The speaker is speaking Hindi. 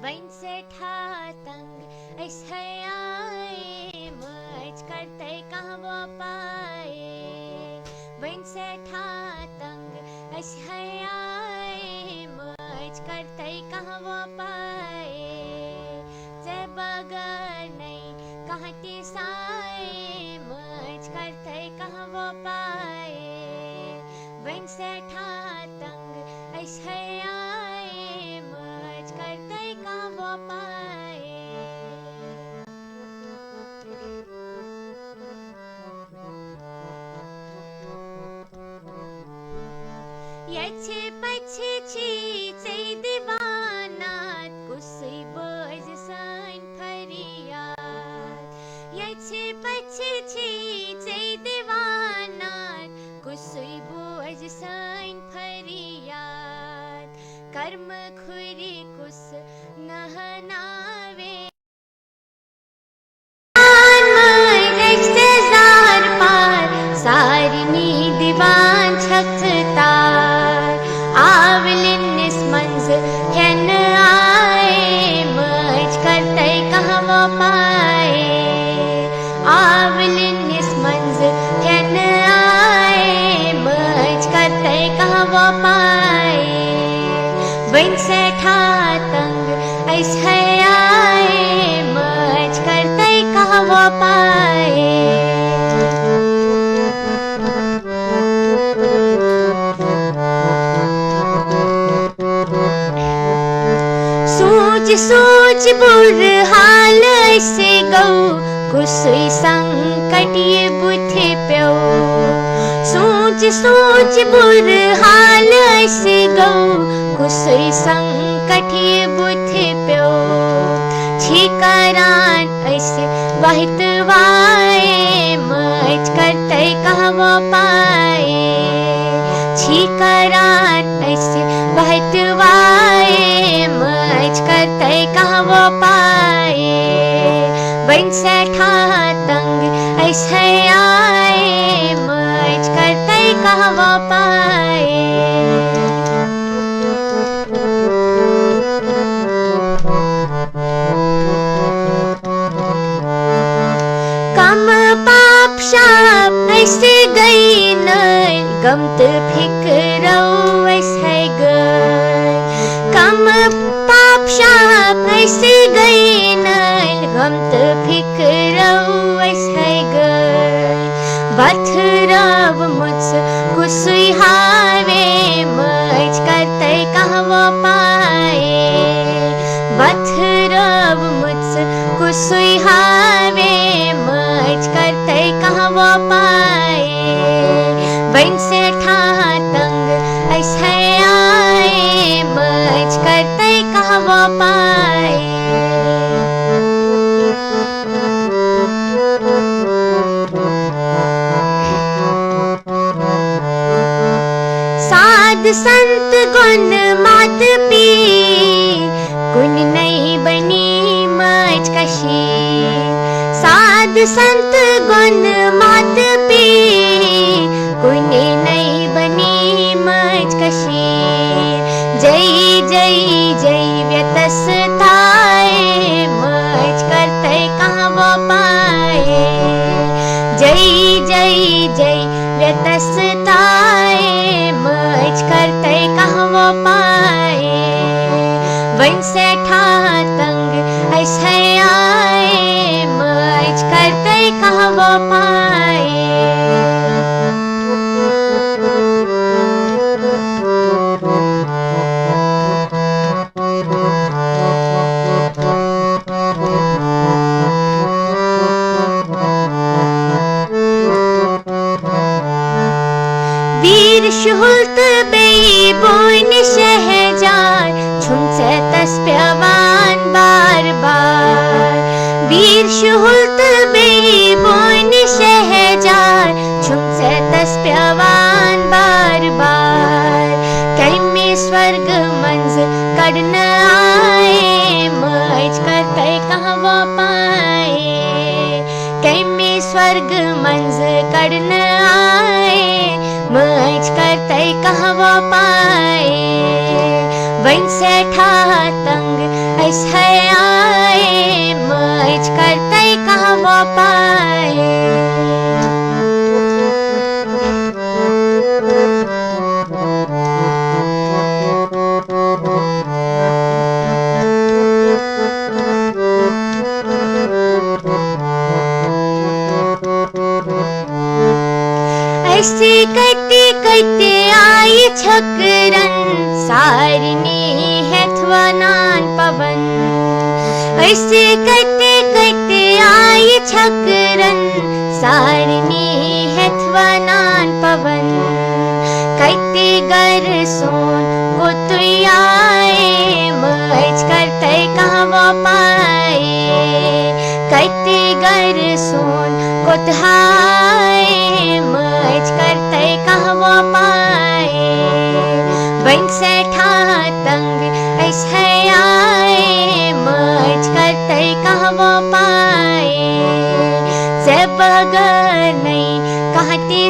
वन से ठा तंग ऐसे आए, मज करते कहाँ वो पाए। वन से ठा तंग ऐसे आए, मज करते कहाँ वो पाए। जे बगर नहीं कहाँ तिसाए, मज करते कहाँ वो पाए। वन से ठा तंग ऐसे आए, मज करते कहाँ वो पाए। याचे पछे चीचे दीवानात, कुसै बोझ सन फरियाद। याचे पछे चीचे दीवानात, कुसै बोझ सन फरियाद। कर्म खुरी कुस नहनावे, रिश्तेदार पार सारनी दीवान छकतार। आवलिनिस मंज कैन आए, मज करते कहाँ वो पाए। आवलिनिस मंज कैन आए, मज करते कहाँ वो पाए। वन से ठा तंग ऐसे आए, मज करते कहाँ वो पाए। सूझ सूझ बुर हाल ऐसे गौ, कुसै संकट ये बुथे प्यो। सूझ सूझ बुर हाल ऐसे गौ, कुसै संकट ये बुथे प्यो। छिकरान ऐसे वहित वाए, मज करते कहाँ वो पाए। छिकरान ऐसे वहित वाए, मज करते कहाँ वो पाए। वन से ठा तंग ऐसे आए, मज करते कहाँ वो पाए। कम पाप शाप ऐसे गई नई, गमत फिक्रो ऐसे गई। कम पाप शाप ऐसे गई नई, गमत फिक्रो ऐसे गई। बथ रव मुझ कुसुई हावे, मज करते कहाँ वो पाए। बथ रव मुझ कुसुई हावे, मज करते कहाँ वो पाए। वन से ठा तंग ऐसे आए, मज करते कहाँ वो पाए। साध संत गुण मात पी, गुण नहीं बनी मज कशी। साध संत गुण मात पी, गुण नहीं बनी मज कशी। जय जय जय व्यतसताए, मज करते कहाँ वो पाए। जय जय जय व्यतसताए, मज करते कहाँ वो पाए। वन से ठा तंग ऐसे आए, मज करते कहाँ वो पाए। वीर शुल्त बेई बोइन शहजार, छुनसे तस प्यवान बार बार। वीर शुल्त बेई बोइन शहजार, छुनसे तस प्यवान बार बार। कहीं में स्वर्ग मंज कड़न आए, मज करते कहाँ वो पाए। कहीं में स्वर्ग मंज कड़न आए, मज करते कहाँ वो पाए। वन से ठा तंग ऐसे आए मैज करते कहवा पाए। ऐसे करते करते आई छकरन सारनी है थवनान पवन। ऐसे करते करते आई छकरन सारनी है थवनान पवन। करते गर सोन गुतुयाए मैज करते कहवा पाए। करते गर सोन गुतहाए मैज करते कहवा पाए। बन से तंग ऐसे आए मैज करते कहवा पाए। से बगर नहीं कहते